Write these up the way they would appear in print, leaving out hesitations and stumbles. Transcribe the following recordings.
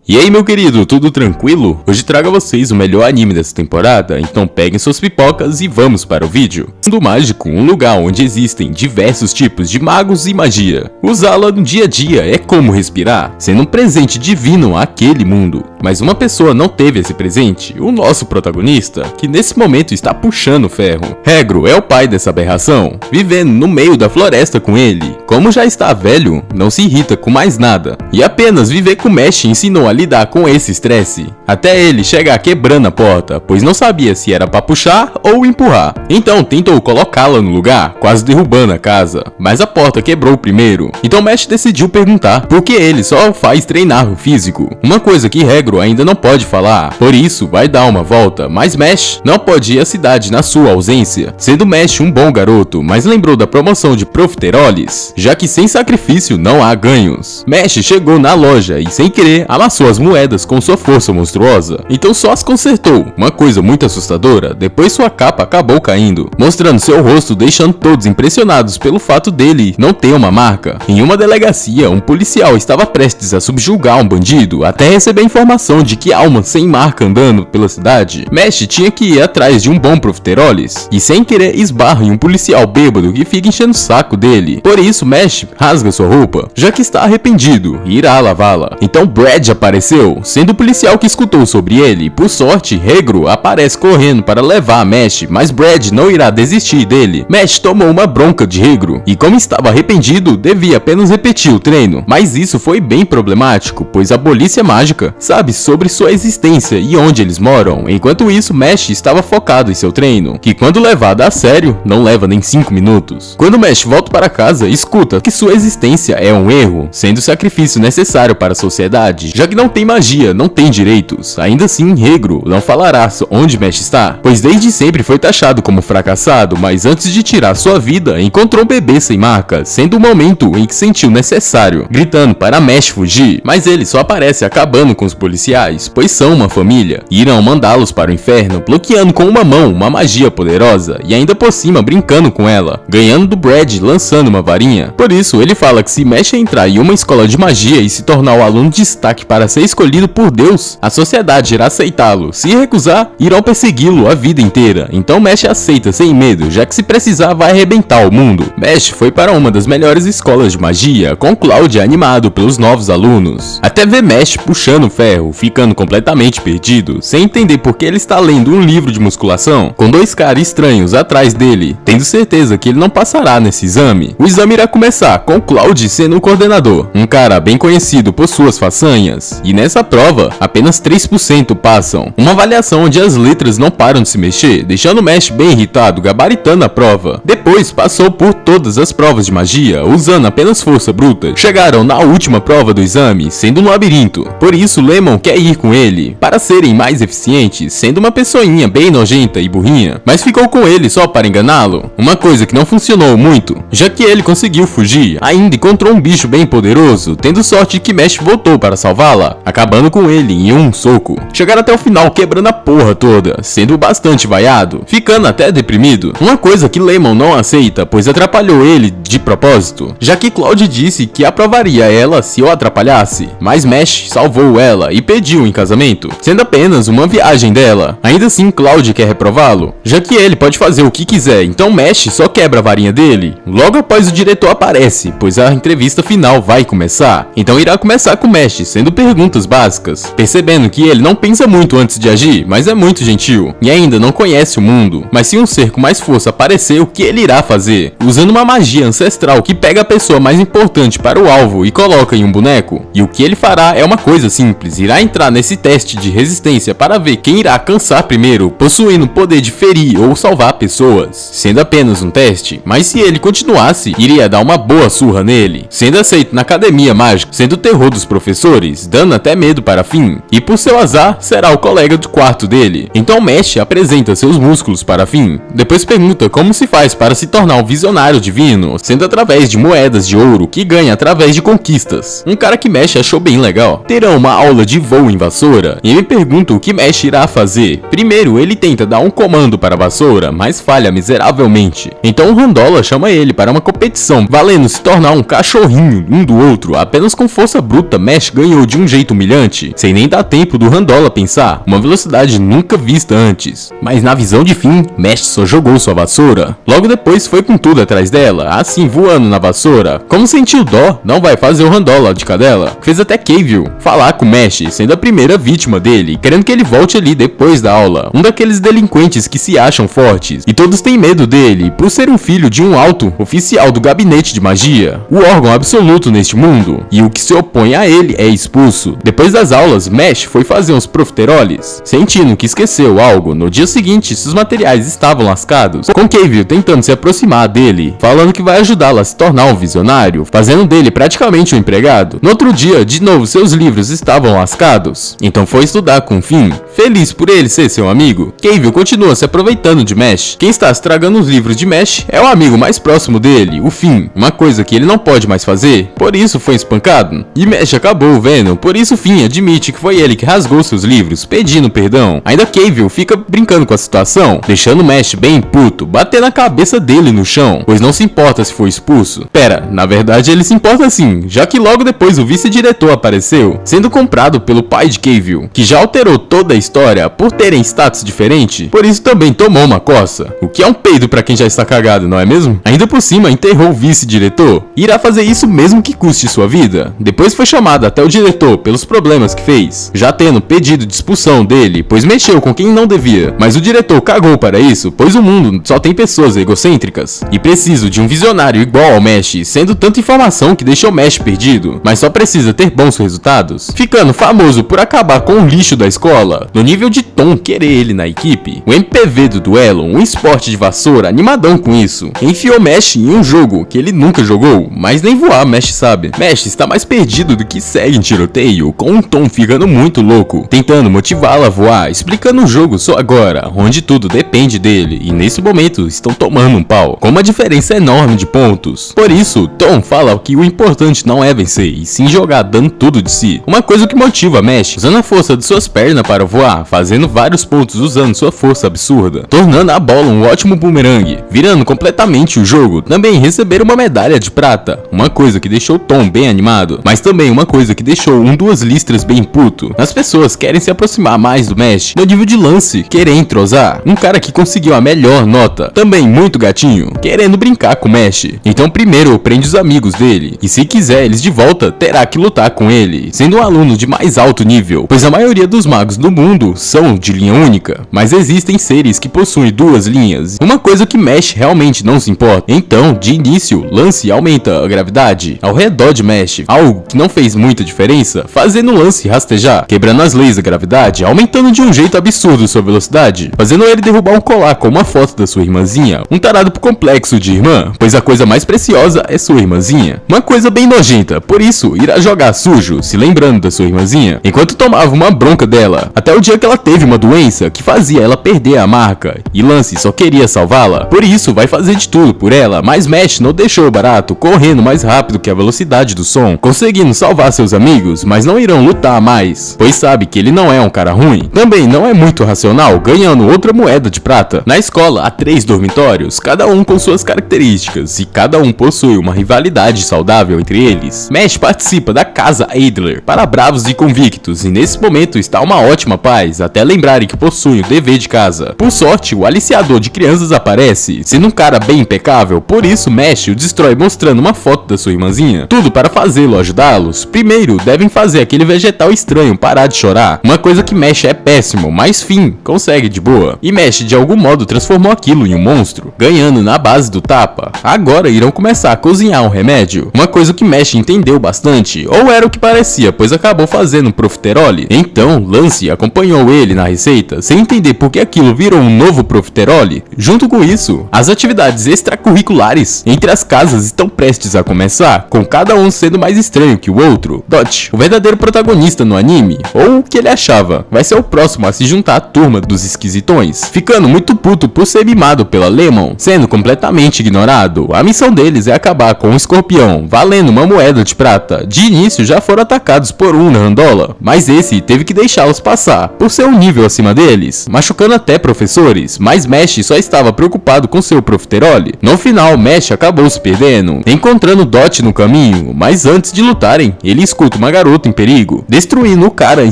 E aí meu querido, tudo tranquilo? Hoje trago a vocês o melhor anime dessa temporada, então peguem suas pipocas e vamos para o vídeo. Mundo mágico, um lugar onde existem diversos tipos de magos e magia. Usá-la no dia a dia é como respirar, sendo um presente divino àquele mundo. Mas uma pessoa não teve esse presente, o nosso protagonista, que nesse momento está puxando o ferro. Regro é o pai dessa aberração, vivendo no meio da floresta com ele. Como já está velho, não se irrita com mais nada, e apenas viver com Mesh ensinou a lidar com esse estresse, até ele chegar quebrando a porta, pois não sabia se era para puxar ou empurrar. Então tentou colocá-la no lugar, quase derrubando a casa, mas a porta quebrou primeiro. Então Mesh decidiu perguntar por que ele só faz treinar o físico, uma coisa que Regro ainda não pode falar, por isso vai dar uma volta, mas Mesh não pode ir à cidade na sua ausência, sendo Mesh um bom garoto, mas lembrou da promoção de profiteroles, já que sem sacrifício não há ganhos. Mesh chegou na loja e sem querer amassou as moedas com sua força monstruosa, então só as consertou, uma coisa muito assustadora. Depois sua capa acabou caindo, mostrando seu rosto, deixando todos impressionados pelo fato dele não ter uma marca. Em uma delegacia, um policial estava prestes a subjugar um bandido, até receber a informação de que há uma sem marca andando pela cidade. Mesh tinha que ir atrás de um bom profiteroles, e sem querer esbarra em um policial bêbado que fica enchendo o saco dele. Por isso Mesh rasga sua roupa, já que está arrependido e irá lavá-la. Então Brad apareceu, sendo o policial que escutou sobre ele. Por sorte, Regro aparece correndo para levar a Mesh, mas Brad não irá desistir dele. Mesh tomou uma bronca de Regro, e como estava arrependido, devia apenas repetir o treino. Mas isso foi bem problemático, pois a polícia mágica sabe sobre sua existência e onde eles moram. Enquanto isso, Mesh estava focado em seu treino, que quando levado a sério, não leva nem 5 minutos. Quando Mesh volta para casa, escuta que sua existência é um erro, sendo o sacrifício necessário para a sociedade, já que não tem magia, não tem direitos. Ainda assim, Regro não falará onde Mesh está, pois desde sempre foi taxado como fracassado, mas antes de tirar sua vida, encontrou um bebê sem marca, sendo o momento em que sentiu necessário, gritando para Mesh fugir, mas ele só aparece acabando com os policiais, pois são uma família, e irão mandá-los para o inferno, bloqueando com uma mão uma magia poderosa, e ainda por cima brincando com ela, ganhando do Brad lançando uma varinha. Por isso, ele fala que se Mesh entrar em uma escola de magia e se tornar o aluno de destaque para ser escolhido por Deus, a sociedade irá aceitá-lo. Se recusar, irão persegui-lo a vida inteira. Então Mesh aceita sem medo, já que se precisar vai arrebentar o mundo. Mesh foi para uma das melhores escolas de magia, com Cloud animado pelos novos alunos, até ver Mesh puxando ferro, ficando completamente perdido, sem entender por que ele está lendo um livro de musculação, com dois caras estranhos atrás dele, tendo certeza que ele não passará nesse exame. O exame irá começar com Cloud sendo o coordenador, um cara bem conhecido por suas façanhas, e nessa prova, apenas 3% passam, uma avaliação onde as letras não param de se mexer, deixando Mesh bem irritado, gabaritando a prova. Depois passou por todas as provas de magia, usando apenas força bruta. Chegaram na última prova do exame, sendo um labirinto, por isso Lemon quer ir com ele, para serem mais eficientes, sendo uma pessoinha bem nojenta e burrinha, mas ficou com ele só para enganá-lo, uma coisa que não funcionou muito, já que ele conseguiu fugir, ainda encontrou um bicho bem poderoso, tendo sorte de que Mesh voltou para salvá-la, acabando com ele em um soco. Chegaram até o final quebrando a porra toda, sendo bastante vaiado, ficando até deprimido, uma coisa que Lemon não aceita, pois atrapalhou ele de propósito, já que Cloud disse que aprovaria ela se o atrapalhasse, mas Mesh salvou ela e pediu em casamento, sendo apenas uma viagem dela. Ainda assim, Cloud quer reprová-lo, já que ele pode fazer o que quiser, então Mesh só quebra a varinha dele. Logo após o diretor aparece, pois a entrevista final vai começar, então irá começar com Mesh, sendo perguntas básicas, percebendo que ele não pensa muito antes de agir, mas é muito gentil, e ainda não conhece o mundo. Mas se um ser com mais força aparecer, o que ele irá fazer? Usando uma magia ancestral que pega a pessoa mais importante para o alvo e coloca em um boneco. E o que ele fará é uma coisa simples, irá entrar nesse teste de resistência para ver quem irá cansar primeiro, possuindo o poder de ferir ou salvar pessoas, sendo apenas um teste, mas se ele continuasse, iria dar uma boa surra nele, sendo aceito na academia mágica, sendo o terror dos professores, dando até medo para Finn, e por seu azar, será o colega de quarto dele. Então Mesh apresenta seus músculos para Finn, depois pergunta como se faz para se tornar um visionário divino, sendo através de moedas de ouro que ganha através de conquistas, um cara que Mesh achou bem legal. Terão uma aula de de voo em vassoura e me pergunta o que Mesh irá fazer. Primeiro, ele tenta dar um comando para a vassoura, mas falha miseravelmente. Então o Randola chama ele para uma competição, valendo se tornar um cachorrinho um do outro. Apenas com força bruta, Mesh ganhou de um jeito humilhante, sem nem dar tempo do Randola pensar, uma velocidade nunca vista antes. Mas na visão de Finn, Mesh só jogou sua vassoura. Logo depois foi com tudo atrás dela, assim voando na vassoura. Como sentiu dó, não vai fazer o Randola de cadela. Fez até Cavill falar com Mesh, sendo a primeira vítima dele, querendo que ele volte ali depois da aula. Um daqueles delinquentes que se acham fortes, e todos têm medo dele, por ser um filho de um alto oficial do gabinete de magia, o órgão absoluto neste mundo, e o que se opõe a ele é expulso. Depois das aulas, Mesh foi fazer uns profiteroles, sentindo que esqueceu algo. No dia seguinte, seus materiais estavam lascados, com Cavill tentando se aproximar dele, falando que vai ajudá-lo a se tornar um visionário, fazendo dele praticamente um empregado. No outro dia, de novo, seus livros estavam lascados, então foi estudar com Finn. Feliz por ele ser seu amigo, Cavill continua se aproveitando de Mesh. Quem está estragando os livros de Mesh é o amigo mais próximo dele, o Finn, uma coisa que ele não pode mais fazer, por isso foi espancado. E Mesh acabou vendo, por isso Finn admite que foi ele que rasgou seus livros, pedindo perdão. Ainda Cavill fica brincando com a situação, deixando Mesh bem puto, bater na cabeça dele no chão, pois não se importa se for expulso. Pera, na verdade ele se importa sim, já que logo depois o vice-diretor apareceu, sendo comprado pelo pai de Cavill, que já alterou toda a história por terem status diferente, por isso também tomou uma coça, o que é um peido pra quem já está cagado, não é mesmo? Ainda por cima enterrou o vice-diretor, e irá fazer isso mesmo que custe sua vida. Depois foi chamado até o diretor pelos problemas que fez, já tendo pedido de expulsão dele, pois mexeu com quem não devia, mas o diretor cagou para isso, pois o mundo só tem pessoas egocêntricas, e preciso de um visionário igual ao Mesh, sendo tanta informação que deixou Mesh perdido, mas só precisa ter bons resultados, ficando famoso por acabar com o lixo da escola, no nível de Tom querer ele na equipe. O MPV do duelo, um esporte de vassoura animadão com isso, enfiou Mesh em um jogo que ele nunca jogou, mas nem voar Mesh sabe. Mesh está mais perdido do que segue em tiroteio, com um Tom ficando muito louco, tentando motivá-lo a voar, explicando o jogo só agora, onde tudo depende dele, e nesse momento estão tomando um pau, com uma diferença enorme de pontos. Por isso, Tom fala que o importante não é vencer, e sim jogar dando tudo de si, uma coisa que motiva Mesh, usando a força de suas pernas para voar, fazendo vários pontos usando sua força absurda, tornando a bola um ótimo boomerang, virando completamente o jogo. Também receber uma medalha de prata, uma coisa que deixou Tom bem animado, mas também uma coisa que deixou Duas Listras bem puto. As pessoas querem se aproximar mais do Mesh no nível de Lance, querer entrosar, um cara que conseguiu a melhor nota, também muito gatinho, querendo brincar com o Mesh. Então primeiro prende os amigos dele, e se quiser eles de volta, terá que lutar com ele, sendo um aluno de mais alto nível, pois a maioria dos magos do mundo são de linha única, mas existem seres que possuem duas linhas, uma coisa que Mesh realmente não se importa. Então, de início, Lance aumenta a gravidade ao redor de Mesh, algo que não fez muita diferença, fazendo Lance rastejar, quebrando as leis da gravidade, aumentando de um jeito absurdo sua velocidade, fazendo ele derrubar um colar com uma foto da sua irmãzinha, um tarado por complexo de irmã, pois a coisa mais preciosa é sua irmãzinha, uma coisa bem nojenta, por isso irá jogar sujo, se lembrando da sua irmãzinha, enquanto tomava uma bronca dela, até o dia que ela teve uma doença que fazia ela perder a marca, e Lance só queria salvá-la, por isso vai fazer de tudo por ela, mas Mesh não deixou barato, correndo mais rápido que a velocidade do som, conseguindo salvar seus amigos, mas não irão lutar mais, pois sabe que ele não é um cara ruim. Também não é muito racional, ganhando outra moeda de prata. Na escola há 3 dormitórios, cada um com suas características, e cada um possui uma rivalidade saudável entre eles. Mesh participa da Casa Adler para bravos e convictos, e nesse momento está uma ótima paz, até lembrarem que possuem o dever de casa. Por sorte, o aliciador de crianças aparece, sendo um cara bem impecável, por isso Mesh o destrói mostrando uma foto da sua irmãzinha. Tudo para fazê-lo ajudá-los. Primeiro, devem fazer aquele vegetal estranho parar de chorar, uma coisa que Mesh é péssimo, mas Finn consegue de boa. E Mesh de algum modo transformou aquilo em um monstro, ganhando na base do tapa. Agora irão começar a cozinhar um remédio, uma coisa que Mesh entendeu bastante, ou era o que parecia, pois acabou fazendo um profiterole. Então Lance acompanhou ele na receita, sem entender por que aquilo virou um novo profiterole. Junto com isso, as atividades extracurriculares entre as casas estão prestes a começar, com cada um sendo mais estranho que o outro. Dot, o verdadeiro protagonista no anime, ou o que ele achava, vai ser o próximo a se juntar à turma dos esquisitões, ficando muito puto por ser mimado pela Lemon, sendo completamente ignorado. A missão deles é acabar com o escorpião, valendo uma moeda de prata. De início já foram atacados por um Randola, escola, mas esse teve que deixá-los passar, por ser um nível acima deles, machucando até professores, mas Mesh só estava preocupado com seu profiterole. No final, Mesh acabou se perdendo, encontrando Dot no caminho, mas antes de lutarem, ele escuta uma garota em perigo, destruindo o cara em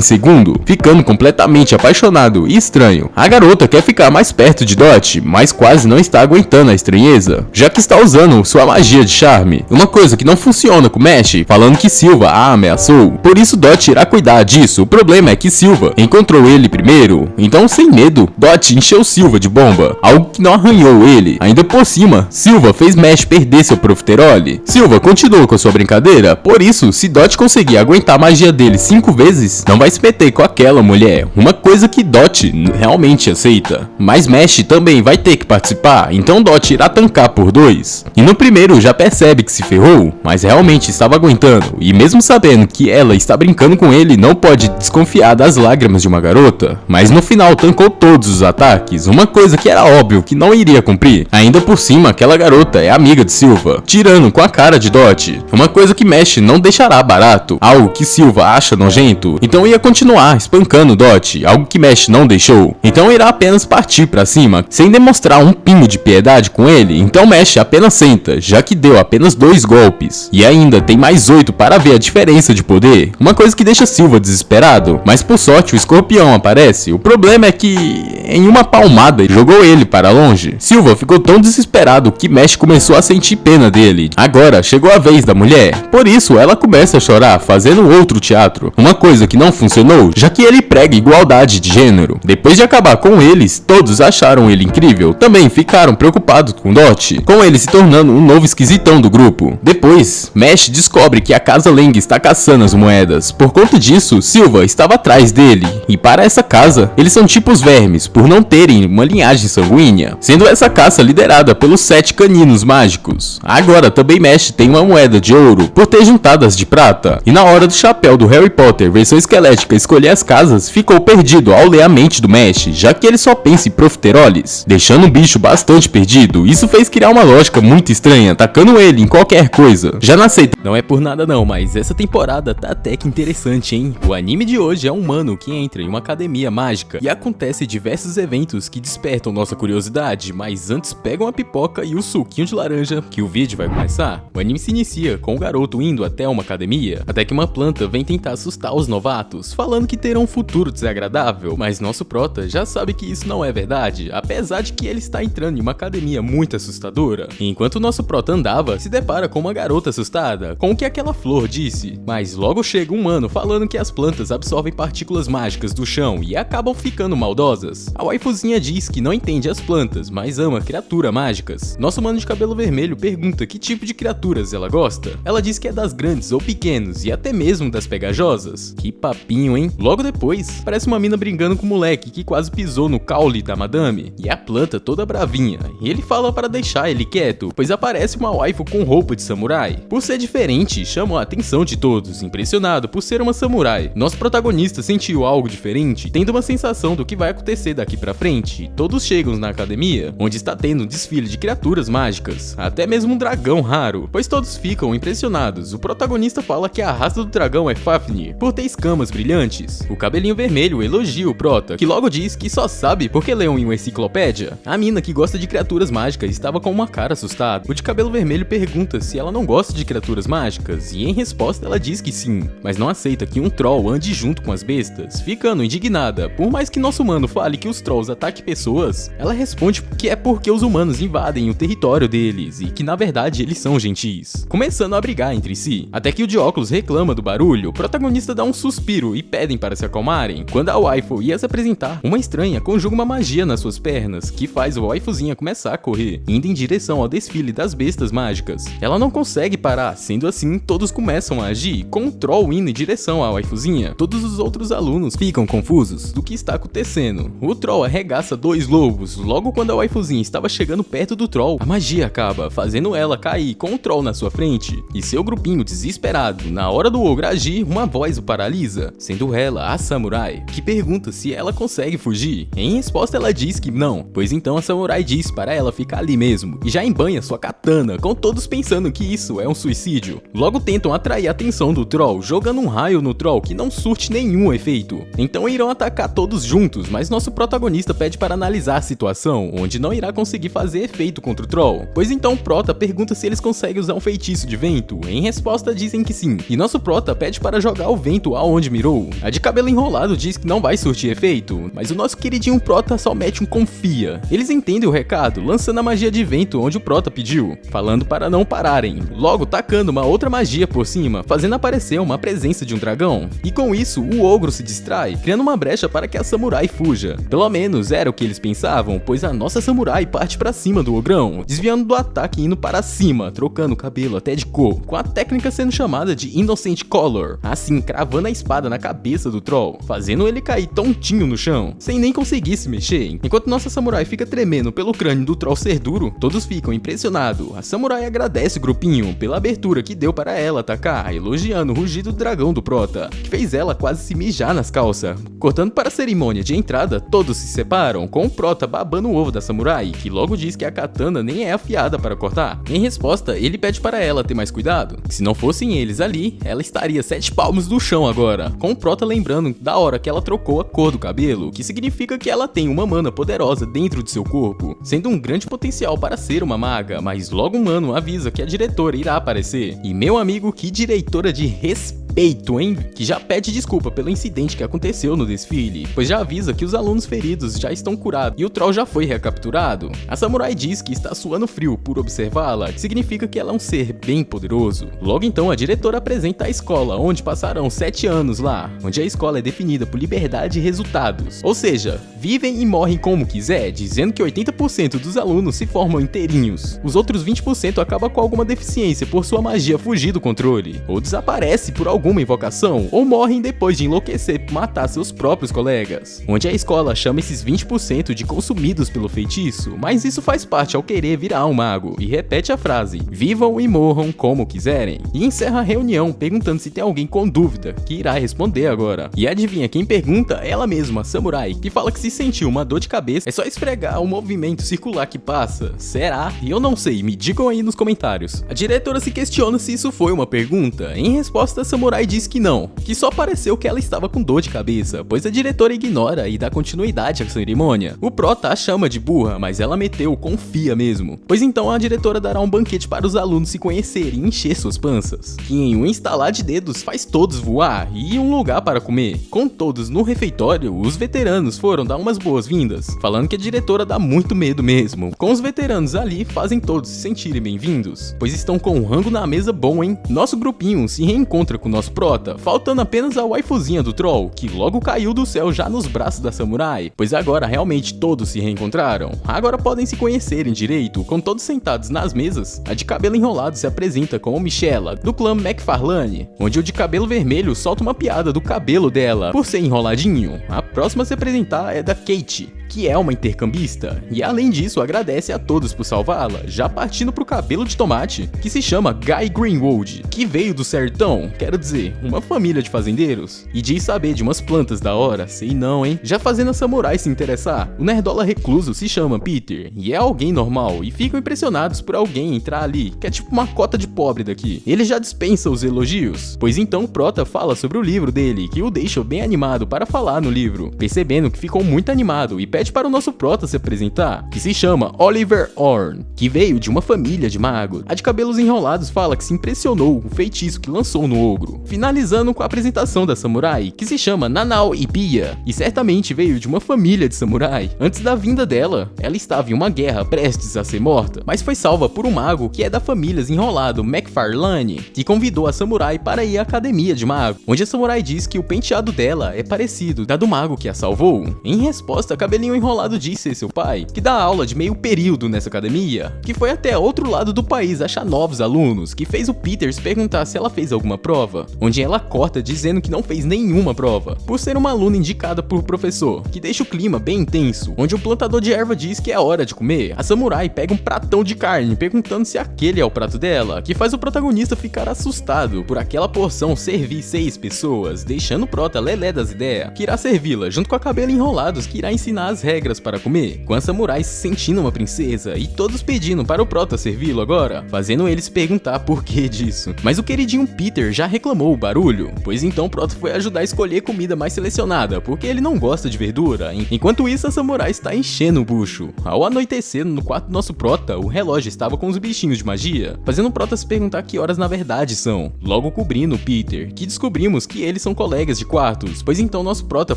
segundo, ficando completamente apaixonado e estranho. A garota quer ficar mais perto de Dot, mas quase não está aguentando a estranheza, já que está usando sua magia de charme, uma coisa que não funciona com Mesh, falando que Silva a ameaçou. Por isso Dot irá cuidar disso. O problema é que Silva encontrou ele primeiro, então sem medo, Dot encheu Silva de bomba, algo que não arranhou ele. Ainda por cima, Silva fez Mesh perder seu profiterole. Silva continuou com sua brincadeira, por isso, se Dot conseguir aguentar a magia dele 5 vezes, não vai se meter com aquela mulher, uma coisa que Dot realmente aceita. Mas Mesh também vai ter que participar, então Dot irá tancar por 2. E no primeiro já percebe que se ferrou, mas realmente estava aguentando, e mesmo sabendo que ela está brincando com ele, não pode desconfiar das lágrimas de uma garota. Mas no final tancou todos os ataques, uma coisa que era óbvio que não iria cumprir. Ainda por cima, aquela garota é amiga de Silva, tirando com a cara de Dot, uma coisa que Mesh não deixará barato, algo que Silva acha nojento, então ia continuar espancando Dot, algo que Mesh não deixou. Então irá apenas partir pra cima, sem demonstrar um pingo de piedade com ele, então Mesh apenas senta, já que deu apenas 2 golpes, e ainda tem mais 8 para ver a diferença de poder, uma coisa que deixa Silva desesperado, mas por sorte o escorpião aparece. O problema é que em uma palmada jogou ele para longe. Silva ficou tão desesperado que Mesh começou a sentir pena dele. Agora chegou a vez da mulher, por isso ela começa a chorar, fazendo outro teatro, uma coisa que não funcionou, já que ele prega igualdade de gênero. Depois de acabar com eles, todos acharam ele incrível, também ficaram preocupados com Dot, com ele se tornando um novo esquisitão do grupo. Depois, Mesh descobre que a Casa Leng está caçando as moedas, por conta disso, Silva estava atrás dele, e para essa casa, eles são tipo os vermes, por não terem uma linhagem sanguínea, sendo essa caça liderada pelos 7 caninos mágicos. Agora também Mesh tem uma moeda de ouro, por ter juntado as de prata, e na hora do chapéu do Harry Potter versão esquelética escolher as casas, ficou perdido ao ler a mente do Mesh, já que ele só pensa em profiteroles, deixando o bicho bastante perdido. Isso fez criar uma lógica muito estranha, atacando ele em qualquer coisa. Já na seita, não é por nada não, mas essa temporada tá até que interessante, hein? O anime de hoje é um humano que entra em uma academia mágica e acontece diversos eventos que despertam nossa curiosidade, mas antes pega uma pipoca e o suquinho de laranja que o vídeo vai começar. O anime se inicia com o garoto indo até uma academia, até que uma planta vem tentar assustar os novatos, falando que terão um futuro desagradável, mas nosso prota já sabe que isso não é verdade, apesar de que ele está entrando em uma academia muito assustadora. E enquanto o nosso prota andava, se depara com uma garota assustada com o que aquela flor disse, mas logo chega um humano falando que as plantas absorvem partículas mágicas do chão e acabam ficando maldosas. A waifuzinha diz que não entende as plantas, mas ama criaturas mágicas. Nosso humano de cabelo vermelho pergunta que tipo de criaturas ela gosta. Ela diz que é das grandes ou pequenos e até mesmo das pegajosas. Que papinho, hein? Logo depois, parece uma mina brigando com o moleque que quase pisou no caule da madame, e a planta toda bravinha, e ele fala para deixar ele quieto, pois aparece uma waifu com roupa de samurai. Por ser diferente, chamou a atenção de todos, impressionado por ser uma samurai. Nosso protagonista sentiu algo diferente, tendo uma sensação do que vai acontecer daqui pra frente. Todos chegam na academia, onde está tendo um desfile de criaturas mágicas, até mesmo um dragão raro, pois todos ficam impressionados. O protagonista fala que a raça do dragão é Fafnir, por ter escamas brilhantes. O cabelinho vermelho elogia o prota, que logo diz que só sabe porque leu em uma enciclopédia. A mina, que gosta de criaturas mágicas, estava com uma cara assustada. O de cabelo vermelho pergunta se ela não gosta de criaturas mágicas, e em resposta ela diz que sim, mas não aceita que um troll ande junto com as bestas. Ficando indignada, por mais que nosso humano fale que os trolls ataquem pessoas, ela responde que é porque os humanos invadem o território deles, e que na verdade eles são gentis, começando a brigar entre si. Até que o de óculos reclama do barulho, o protagonista dá um suspiro e pedem para se acalmarem. Quando a waifu ia se apresentar, uma estranha conjuga uma magia nas suas pernas, que faz a waifuzinha começar a correr, indo em direção ao desfile das bestas mágicas. Ela não consegue parar, sendo assim, todos começam a agir, com o troll indo em direção à waifuzinha. Todos os outros alunos ficam confusos do que está acontecendo. O troll arregaça 2 lobos, logo quando a waifuzinha estava chegando perto do troll, a magia acaba, fazendo ela cair com o troll na sua frente, e seu grupinho desesperado. Na hora do ogro agir, uma voz o paralisa, sendo ela a samurai, que pergunta se ela consegue fugir. Em resposta ela diz que não, pois então a samurai diz para ela ficar ali mesmo, e já embanha sua katana, com todos pensando que isso é um suicídio. Logo tentam atrair a atenção do troll, jogando um raio no troll que não surte nenhum efeito. Então irão atacar todos juntos, mas nosso protagonista pede para analisar a situação, onde não irá conseguir fazer efeito contra o troll. Pois então o prota pergunta se eles conseguem usar um feitiço de vento. Em resposta dizem que sim, e nosso prota pede para jogar o vento aonde mirou. A de cabelo enrolado diz que não vai surtir efeito, mas o nosso queridinho prota só mete um confia. Eles entendem o recado, lançando a magia de vento onde o prota pediu, falando para não pararem, logo tacando uma outra magia por cima, fazendo aparecer uma presença de um dragão. E com isso, o ogro se distrai, criando uma brecha para que a samurai fuja. Pelo menos era o que eles pensavam, pois a nossa samurai parte para cima do ogrão, desviando do ataque e indo para cima, trocando o cabelo até de cor, com a técnica sendo chamada de Innocent Color, assim cravando a espada na cabeça do troll, fazendo ele cair tontinho no chão, sem nem conseguir se mexer. Enquanto nossa samurai fica tremendo pelo crânio do troll ser duro, todos ficam impressionados. A samurai agradece o grupinho pela abertura que deu para ela atacar, elogiando o rugido do dragão do prota, que fez ela quase se mijar nas calças. Cortando para a cerimônia de entrada, todos se separam, com o prota babando o ovo da samurai, que logo diz que a katana nem é afiada para cortar. Em resposta, ele pede para ela ter mais cuidado, que se não fossem eles ali, ela estaria 7 palmos do chão agora, com o prota lembrando da hora que ela trocou a cor do cabelo, que significa que ela tem uma mana poderosa dentro de seu corpo, sendo um grande potencial para ser uma maga, mas logo um mano avisa que a diretora irá aparecer. E meu amigo, que diretora de respeito, hein? Que já pede desculpa pelo incidente que aconteceu no desfile, pois já avisa que os alunos feridos já estão curados e o troll já foi recapturado. A samurai diz que está suando frio por observá-la, que significa que ela é um ser bem poderoso. Logo então a diretora apresenta a escola, onde passarão 7 anos lá, onde a escola é definida por liberdade e resultados, ou seja, vivem e morrem como quiser, dizendo que 80% dos alunos se formam inteirinhos. Os outros 20% acabam com alguma deficiência por sua magia fugir do controle, ou desaparece por alguma invocação, ou morrem depois de enlouquecer por matar seus próprios colegas. Onde a escola chama esses 20% de consumidos pelo feitiço, mas isso faz parte ao querer virar um mago, e repete a frase, vivam e morram como quiserem, e encerra a reunião perguntando se tem alguém com dúvida, que irá responder agora. E adivinha quem pergunta? Ela mesma, a samurai, que fala que se sentiu uma dor de cabeça, é só esfregar o movimento circular que passa. Será? E eu não sei, me digam aí nos comentários. A diretora se questiona se isso foi uma pergunta. Em resposta, a samurai diz que não, que só pareceu que ela estava com dor de cabeça, pois a diretora ignora e dá continuidade à cerimônia. O prota a chama de burra, mas ela meteu confia mesmo, pois então a diretora dará um banquete para os alunos se conhecerem e encher suas panças, que em um instalar de dedos faz todos voar e um lugar para comer. Com todos no refeitório, os veteranos foram dar umas boas-vindas, falando que a diretora dá muito medo mesmo. Com os veteranos ali, fazem todos se sentirem bem-vindos, pois estão com um rango na mesa bom, hein? Nosso grupinho se reencontra com o nosso prota, faltando apenas a waifuzinha do troll, que logo caiu do céu já nos braços da samurai, pois agora realmente todos se reencontraram. Agora podem se conhecerem direito, com todos sentados nas mesas. A de cabelo enrolado se apresenta como Michela, do clã McFarlane, onde o de cabelo vermelho solta uma piada do cabelo dela, por ser enroladinho. A próxima a se apresentar é da Kate, que é uma intercambista, e além disso agradece a todos por salvá-la, já partindo pro cabelo de tomate, que se chama Guy Greenwood, que veio do sertão, quero dizer, uma família de fazendeiros, e diz saber de umas plantas da hora, sei não, hein? Já fazendo a samurai se interessar, o nerdola recluso se chama Peter, e é alguém normal, e ficam impressionados por alguém entrar ali, que é tipo uma cota de pobre daqui. Ele já dispensa os elogios, pois então o prota fala sobre o livro dele, que o deixa bem animado para falar no livro, percebendo que ficou muito animado e pede para o nosso prota se apresentar, que se chama Oliver Orn, que veio de uma família de magos. A de cabelos enrolados fala que se impressionou com o feitiço que lançou no ogro, finalizando com a apresentação da samurai, que se chama Nanao Ibiya, e certamente veio de uma família de samurai. Antes da vinda dela, ela estava em uma guerra prestes a ser morta, mas foi salva por um mago que é da família enrolado McFarlane, que convidou a samurai para ir à academia de mago, onde a samurai diz que o penteado dela é parecido da do mago que a salvou. Em resposta, Cabelinho Enrolado disse ser seu pai, que dá aula de meio período nessa academia, que foi até outro lado do país achar novos alunos, que fez o Peter se perguntar se ela fez alguma prova, onde ela corta dizendo que não fez nenhuma prova, por ser uma aluna indicada por professor, que deixa o clima bem intenso, onde o plantador de erva diz que é hora de comer. A samurai pega um pratão de carne, perguntando se aquele é o prato dela, que faz o protagonista ficar assustado por aquela porção servir 6 pessoas, deixando o prota lelé das ideias, que irá servi-la, junto com a Cabelo Enrolados, que irá ensinar as regras para comer, com a samurai se sentindo uma princesa e todos pedindo para o prota servi-lo agora, fazendo ele se perguntar por que disso. Mas o queridinho Peter já reclamou o barulho, pois então o prota foi ajudar a escolher comida mais selecionada, porque ele não gosta de verdura. Enquanto isso, a samurai está enchendo o bucho. Ao anoitecer, no quarto do nosso prota, o relógio estava com os bichinhos de magia, fazendo o prota se perguntar que horas na verdade são, logo cobrindo o Peter, que descobrimos que eles são colegas de quartos, pois então nosso prota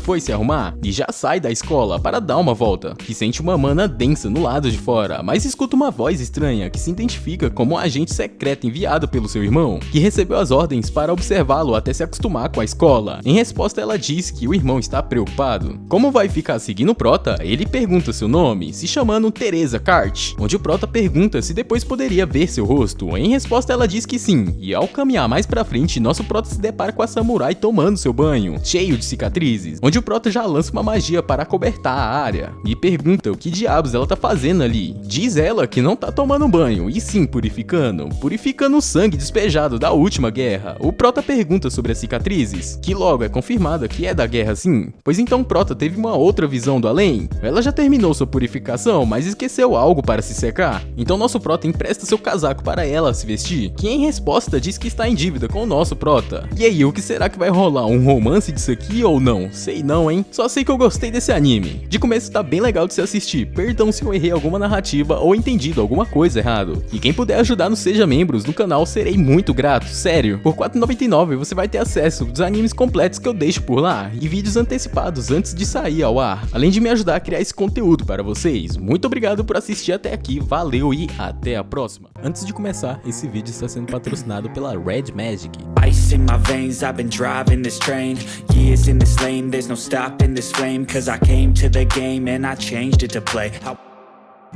foi se arrumar e já sai da escola para dar uma volta, que sente uma mana densa no lado de fora, mas escuta uma voz estranha que se identifica como um agente secreto enviado pelo seu irmão, que recebeu as ordens para observá-lo até se acostumar com a escola. Em resposta, ela diz que o irmão está preocupado. Como vai ficar seguindo o prota, ele pergunta seu nome, se chamando Teresa Cart, onde o prota pergunta se depois poderia ver seu rosto. Em resposta, ela diz que sim, e ao caminhar mais pra frente, nosso prota se depara com a samurai tomando seu banho, cheio de cicatrizes, onde o prota já lança uma magia para cobertar a área, e pergunta o que diabos ela tá fazendo ali. Diz ela que não tá tomando banho, e sim purificando o sangue despejado da última guerra. O prota pergunta sobre as cicatrizes, que logo é confirmada que é da guerra sim, pois então o prota teve uma outra visão do além. Ela já terminou sua purificação, mas esqueceu algo para se secar, então nosso prota empresta seu casaco para ela se vestir, que em resposta diz que está em dívida com o nosso prota. E aí, o que será que vai rolar? Um romance disso aqui ou não? Sei não, hein? Só sei que eu gostei desse anime. De começo tá bem legal de se assistir, perdão se eu errei alguma narrativa ou entendido alguma coisa errado. E quem puder ajudar no Seja Membros do canal, serei muito grato, sério. Por R$ 4,99 você vai ter acesso dos animes completos que eu deixo por lá e vídeos antecipados antes de sair ao ar, além de me ajudar a criar esse conteúdo para vocês. Muito obrigado por assistir até aqui, valeu e até a próxima. Antes de começar, esse vídeo está sendo patrocinado pela Red Magic. Ice in my veins, I've been driving this train. Years in this lane, there's no stopping this flame. Cause I came to the game and I changed it to play.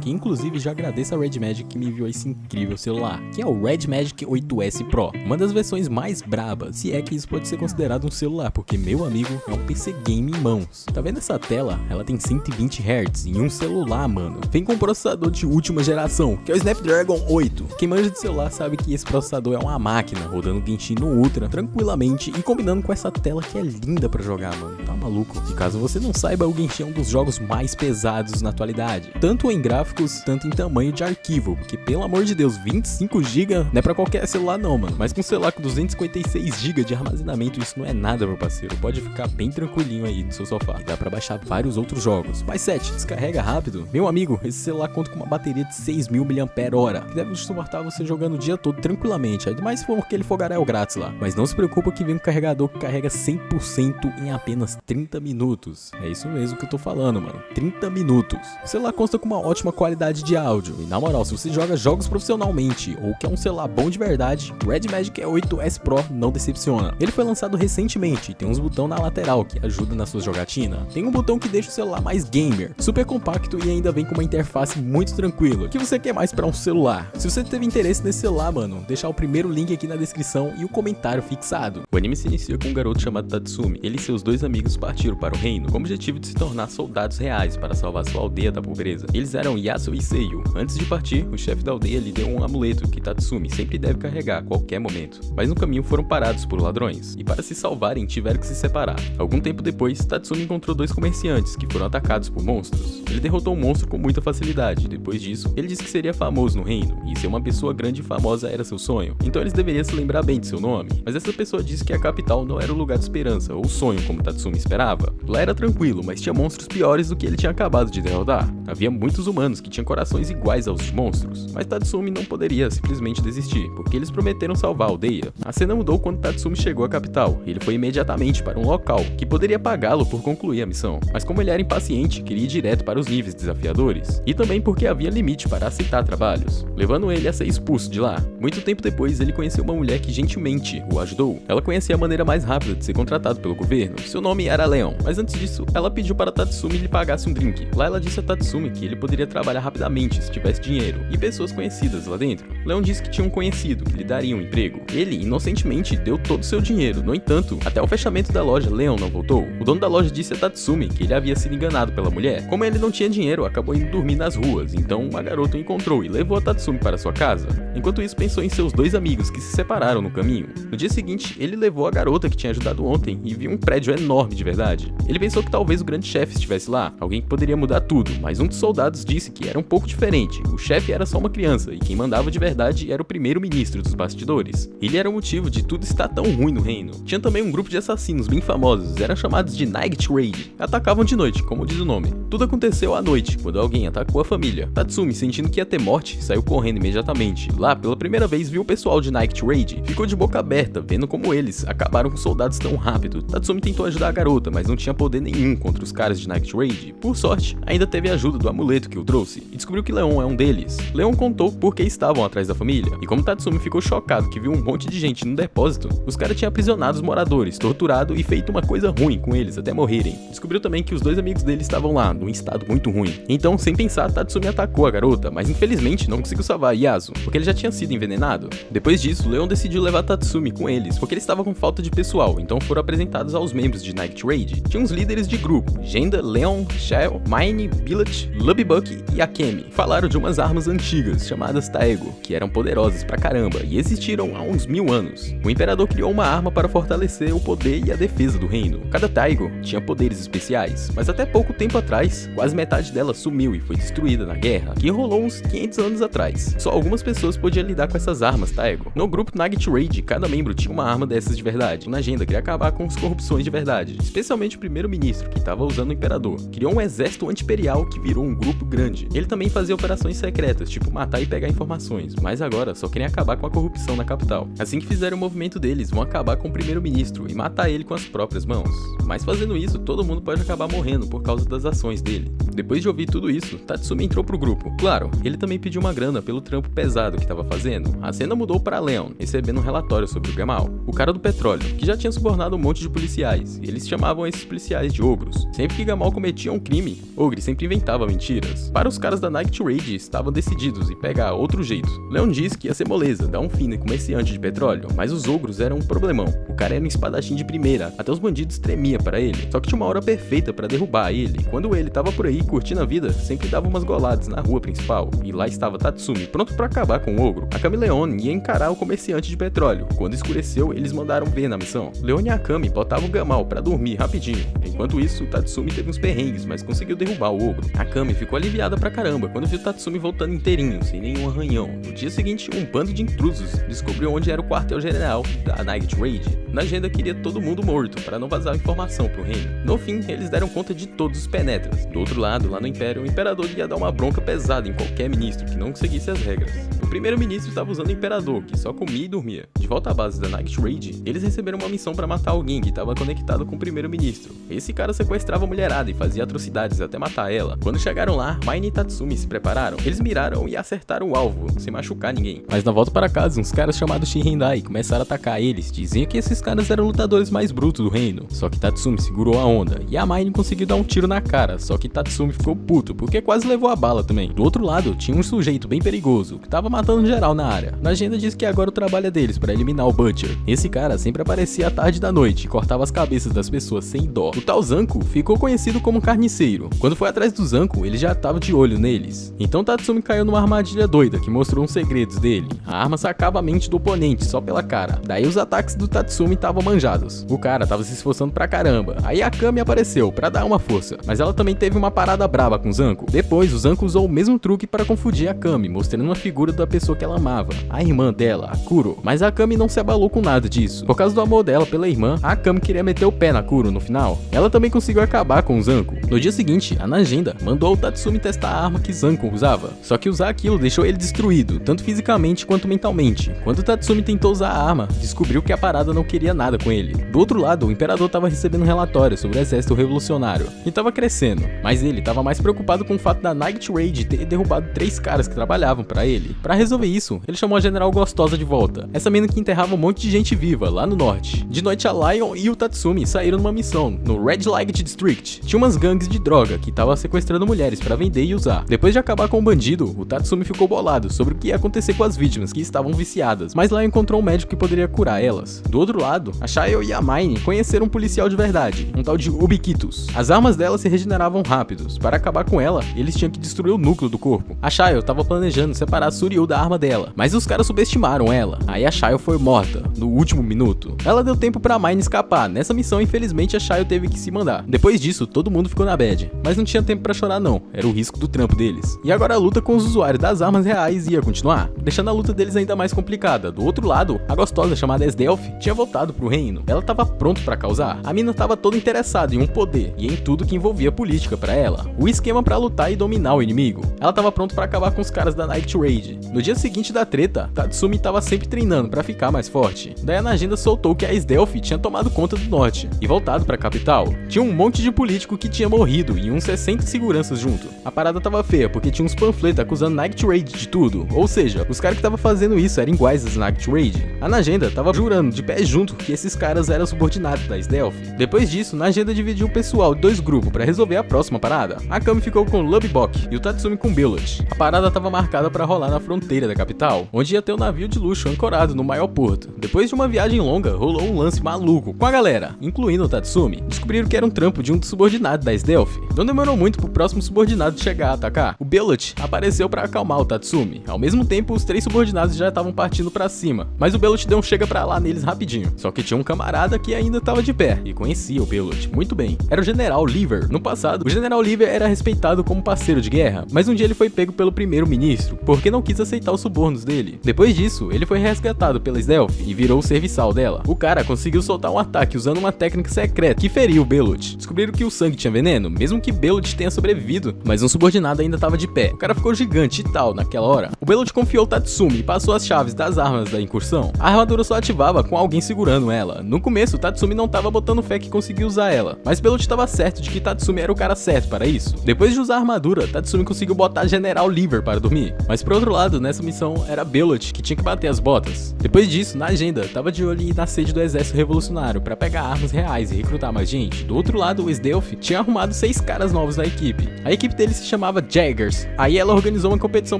Que inclusive já agradeço a Red Magic que me enviou esse incrível celular, que é o Red Magic 8S Pro, uma das versões mais brabas, se é que isso pode ser considerado um celular, porque meu amigo é um PC game em mãos. Tá vendo essa tela? Ela tem 120 Hz em um celular, mano. Vem com um processador de última geração, que é o Snapdragon 8. Quem manja de celular sabe que esse processador é uma máquina, rodando Genshin no Ultra tranquilamente e combinando com essa tela que é linda pra jogar, mano. Tá maluco? E caso você não saiba, o Genshin é um dos jogos mais pesados na atualidade, tanto em gráficos, tanto em tamanho de arquivo, porque pelo amor de Deus, 25 GB não é pra qualquer celular não, mano. Mas com um celular com 256 GB de armazenamento, isso não é nada, meu parceiro. Pode ficar bem tranquilinho aí no seu sofá. E dá pra baixar vários outros jogos. Mas 7, descarrega rápido. Meu amigo, esse celular conta com uma bateria de 6.000 mAh, que deve suportar você jogando o dia todo tranquilamente. Ainda se for aquele fogaréu grátis lá. Mas não se preocupa que vem um carregador que carrega 100% em apenas 30 minutos. É isso mesmo que eu tô falando, mano. 30 minutos. O celular consta com uma ótima qualidade de áudio. E na moral, se você joga jogos profissionalmente ou quer um celular bom de verdade, o Red Magic 8S Pro não decepciona. Ele foi lançado recentemente e tem uns botões na lateral que ajudam na sua jogatina. Tem um botão que deixa o celular mais gamer, super compacto e ainda vem com uma interface muito tranquila. O que você quer mais para um celular? Se você teve interesse nesse celular, mano, deixar o primeiro link aqui na descrição e o comentário fixado. O anime se inicia com um garoto chamado Tatsumi. Ele e seus dois amigos partiram para o reino com o objetivo de se tornar soldados reais para salvar sua aldeia da pobreza. Eles eram Yasuo e Seiyu. Antes de partir, o chefe da aldeia lhe deu um amuleto que Tatsumi sempre deve carregar a qualquer momento. Mas no caminho foram parados por ladrões, e para se salvarem tiveram que se separar. Algum tempo depois, Tatsumi encontrou dois comerciantes que foram atacados por monstros. Ele derrotou um monstro com muita facilidade. Depois disso, ele disse que seria famoso no reino, e ser uma pessoa grande e famosa era seu sonho. Então eles deveriam se lembrar bem de seu nome. Mas essa pessoa disse que a capital não era o lugar de esperança, ou sonho como Tatsumi esperava. Lá era tranquilo, mas tinha monstros piores do que ele tinha acabado de derrotar. Havia muitos humanos que tinham corações iguais aos de monstros, mas Tatsumi não poderia simplesmente desistir, porque eles prometeram salvar a aldeia. A cena mudou quando Tatsumi chegou à capital, e ele foi imediatamente para um local que poderia pagá-lo por concluir a missão, mas como ele era impaciente, queria ir direto para os níveis desafiadores, e também porque havia limite para aceitar trabalhos, levando ele a ser expulso de lá. Muito tempo depois, ele conheceu uma mulher que gentilmente o ajudou. Ela conhecia a maneira mais rápida de ser contratado pelo governo. Seu nome era Leon, mas antes disso, ela pediu para Tatsumi lhe pagasse um drink. Lá ela disse a Tatsumi que ele poderia trabalhar trabalhar rapidamente se tivesse dinheiro e pessoas conhecidas lá dentro. Leon disse que tinha um conhecido que lhe daria um emprego. Ele, inocentemente, deu todo o seu dinheiro. No entanto, até o fechamento da loja, Leon não voltou. O dono da loja disse a Tatsumi que ele havia sido enganado pela mulher. Como ele não tinha dinheiro, acabou indo dormir nas ruas, então a garota o encontrou e levou a Tatsumi para sua casa. Enquanto isso, pensou em seus 2 amigos que se separaram no caminho. No dia seguinte, ele levou a garota que tinha ajudado ontem e viu um prédio enorme de verdade. Ele pensou que talvez o grande chefe estivesse lá, alguém que poderia mudar tudo, mas um dos soldados disse que era um pouco diferente. O chefe era só uma criança e quem mandava de verdade era o primeiro-ministro dos bastidores. Ele era o motivo de tudo estar tão ruim no reino. Tinha também um grupo de assassinos bem famosos, eram chamados de Night Raid. Atacavam de noite, como diz o nome. Tudo aconteceu à noite, quando alguém atacou a família. Tatsumi, sentindo que ia ter morte, saiu correndo imediatamente. Lá, pela primeira vez, viu o pessoal de Night Raid. Ficou de boca aberta, vendo como eles acabaram com soldados tão rápido. Tatsumi tentou ajudar a garota, mas não tinha poder nenhum contra os caras de Night Raid. Por sorte, ainda teve a ajuda do amuleto que o trouxe, e descobriu que Leon é um deles. Leon contou por que estavam atrás da família, e como Tatsumi ficou chocado que viu um monte de gente no depósito, os caras tinham aprisionado os moradores, torturado e feito uma coisa ruim com eles até morrerem. Descobriu também que os 2 amigos dele estavam lá, num estado muito ruim. Então, sem pensar, Tatsumi atacou a garota, mas infelizmente não conseguiu salvar Yasu, porque ele já tinha sido envenenado. Depois disso, Leon decidiu levar Tatsumi com eles, porque ele estava com falta de pessoal, então foram apresentados aos membros de Night Raid. Tinha uns líderes de grupo, Genda, Leon, Shell, Mine, Billet, Lubbuck e Akemi. Falaram de umas armas antigas, chamadas Taego, que eram poderosas pra caramba e existiram há uns 1000 anos. O imperador criou uma arma para fortalecer o poder e a defesa do reino. Cada Taego tinha poderes especiais, mas até pouco tempo atrás, quase metade dela sumiu e foi destruída na guerra, que rolou uns 500 anos atrás. Só algumas pessoas podiam lidar com essas armas Taego. No grupo Night Raid, cada membro tinha uma arma dessas de verdade. Na agenda queria acabar com as corrupções de verdade, especialmente o primeiro-ministro, que estava usando o imperador. Criou um exército anti-imperial que virou um grupo grande. Ele também fazia operações secretas, tipo matar e pegar informações, mas agora só querem acabar com a corrupção na capital. Assim que fizerem o movimento deles, vão acabar com o primeiro-ministro e matar ele com as próprias mãos. Mas fazendo isso, todo mundo pode acabar morrendo por causa das ações dele. Depois de ouvir tudo isso, Tatsumi entrou pro grupo. Claro, ele também pediu uma grana pelo trampo pesado que estava fazendo. A cena mudou para Leon, recebendo um relatório sobre o Gamal, o cara do petróleo, que já tinha subornado um monte de policiais, e eles chamavam esses policiais de ogros. Sempre que Gamal cometia um crime, Ogre sempre inventava mentiras. Para os caras da Night Raid, estavam decididos em pegar outro jeito. Leon disse que ia ser moleza, dar um fim no comerciante de petróleo, mas os ogros eram um problemão. O cara era um espadachim de primeira, até os bandidos tremiam para ele. Só que tinha uma hora perfeita para derrubar ele. Quando ele tava por aí curtindo a vida, sempre dava umas goladas na rua principal, e lá estava Tatsumi, pronto para acabar com o ogro. Akami e Leon ia encarar o comerciante de petróleo. Quando escureceu, eles mandaram ver na missão. Leon e Akami botavam o Gamal para dormir rapidinho. Enquanto isso, Tatsumi teve uns perrengues, mas conseguiu derrubar o ogro. Akami ficou aliviada pra caramba quando viu Tatsumi voltando inteirinho, sem nenhum arranhão. No dia seguinte, um bando de intrusos descobriu onde era o quartel-general da Night Raid. Na agenda, queria todo mundo morto, para não vazar informação pro reino. No fim, eles deram conta de todos os penetras. Do outro lado, lá no Império, o Imperador ia dar uma bronca pesada em qualquer ministro que não seguisse as regras. O primeiro-ministro estava usando o Imperador, que só comia e dormia. De volta à base da Night Raid, eles receberam uma missão para matar alguém que estava conectado com o primeiro-ministro. Esse cara sequestrava a mulherada e fazia atrocidades até matar ela. Quando chegaram lá, Mine e Tatsumi se prepararam. Eles miraram e acertaram o alvo, sem machucar ninguém. Mas na volta para casa, uns caras chamados Shihendai começaram a atacar eles. Diziam que esses caras eram lutadores mais brutos do reino. Só que Tatsumi segurou a onda, e a Mine conseguiu dar um tiro na cara. Só que Tatsumi ficou puto, porque quase levou a bala também. Do outro lado, tinha um sujeito bem perigoso, que tava matando geral na área. Na agenda diz que agora o trabalho é deles para eliminar o Butcher. Esse cara sempre aparecia à tarde da noite e cortava as cabeças das pessoas sem dó. O tal Zanko ficou conhecido como carniceiro. Quando foi atrás do Zanko, ele já tava de olho neles. Então Tatsumi caiu numa armadilha doida que mostrou uns segredos dele. A arma sacava a mente do oponente só pela cara. Daí os ataques do Tatsumi estavam manjados. O cara tava se esforçando pra caramba. Aí a Akami apareceu pra dar uma força, mas ela também teve uma parada braba com o Zanko. Depois o Zanko usou o mesmo truque para confundir a Akami, mostrando uma figura da pessoa que ela amava, a irmã dela, a Kuro. Mas a Akami não se abalou com nada disso. Por causa do amor dela pela irmã, a Akami queria meter o pé na Kuro no final. Ela também conseguiu acabar com o Zanko. No dia seguinte, a Najenda mandou o Tatsumi testar a arma que Zanko usava. Só que usar aquilo deixou ele destruído, tanto fisicamente quanto mentalmente. Quando o Tatsumi tentou usar a arma, descobriu que a parada não queria nada com ele. Do outro lado, o Imperador estava recebendo relatórios sobre o exército revolucionário e estava crescendo, mas ele estava mais preocupado com o fato da Night Raid ter derrubado 3 caras que trabalhavam para ele, para Pra resolver isso, ele chamou a General Gostosa de volta, essa mina que enterrava um monte de gente viva lá no norte. De noite, a Lion e o Tatsumi saíram numa missão no Red Light District. Tinha umas gangues de droga que estavam sequestrando mulheres pra vender e usar. Depois de acabar com o bandido, o Tatsumi ficou bolado sobre o que ia acontecer com as vítimas que estavam viciadas, mas lá encontrou um médico que poderia curar elas. Do outro lado, a Shayo e a Mine conheceram um policial de verdade, um tal de Ubiquitus. As armas dela se regeneravam rápidos. Para acabar com ela, eles tinham que destruir o núcleo do corpo. A Shayo estava planejando separar a Suryu da arma dela, mas os caras subestimaram ela. Aí a Shayo foi morta, no último minuto. Ela deu tempo pra Mine escapar. Nessa missão, infelizmente, a Shayo teve que se mandar. Depois disso, todo mundo ficou na bad. Mas não tinha tempo pra chorar não, era o risco do trampo deles. E agora a luta com os usuários das armas reais ia continuar, deixando a luta deles ainda mais complicada. Do outro lado, a gostosa chamada Esdelph tinha voltado pro reino. Ela tava pronta pra causar. A mina tava toda interessada em um poder e em tudo que envolvia política pra ela. O esquema pra lutar e dominar o inimigo. Ela tava pronta pra acabar com os caras da Night Raid. No dia seguinte da treta, Tatsumi tava sempre treinando pra ficar mais forte. Daí a agenda soltou que a Esdelph tinha tomado conta do norte e voltado pra capital. Tinha um monte de político que tinha morrido e uns 60 seguranças junto. A parada tava feia porque tinha uns panfletos acusando Night Raid de tudo, ou seja, os caras que estavam fazendo isso eram iguais às Night Raid. A Nagenda tava jurando de pé junto que esses caras eram subordinados da Esdelph. Depois disso, Nagenda dividiu o pessoal em dois grupos pra resolver a próxima parada. A Kami ficou com Lubbock e o Tatsumi com Billot. A parada tava marcada pra rolar na fronteira da capital, onde ia ter um navio de luxo ancorado no maior porto. Depois de uma viagem longa, rolou um lance maluco com a galera, incluindo o Tatsumi. Descobriram que era um trampo de um dos subordinados da Esdelph. Não demorou muito pro próximo subordinado chegar a atacar. O Billot apareceu pra acalmar o Tatsumi. Ao mesmo tempo, os três subordinados já estavam partindo pra cima, mas o Billot deu um chega pra lá neles rapidinho. Só que tinha um camarada que ainda tava de pé e conhecia o Billot muito bem. Era o General Lever. No passado, o General Lever era respeitado como parceiro de guerra, mas um dia ele foi pego pelo primeiro-ministro porque não quis aceitar os subornos dele. Depois disso, ele foi resgatado pela Esdelph e virou o serviçal dela. O cara conseguiu soltar um ataque usando uma técnica secreta que feriu o Billot. Descobriram que o sangue tinha veneno, mesmo que Billot tenha sobrevivido, mas um subordinado ainda tava de pé. O cara ficou gigante e tal naquela hora. O Billot confiou o Tatsumi e passou as chaves das armas da incursão. A armadura só ativava com alguém segurando ela. No começo, o Tatsumi não tava botando fé que conseguia usar ela, mas Billot estava certo de que Tatsumi era o cara certo para isso. Depois de usar a armadura, Tatsumi conseguiu botar General Lever para dormir. Mas por outro lado, nessa missão era Billot que tinha que bater as botas. Depois disso, na agenda, tava de olho na sede do exército revolucionário para pegar armas reais e recrutar mais gente. Do outro lado, o Esdelph tinha arrumado 6 caras novos na equipe. A equipe dele se chamava Jaggers. Aí ela organizou uma competição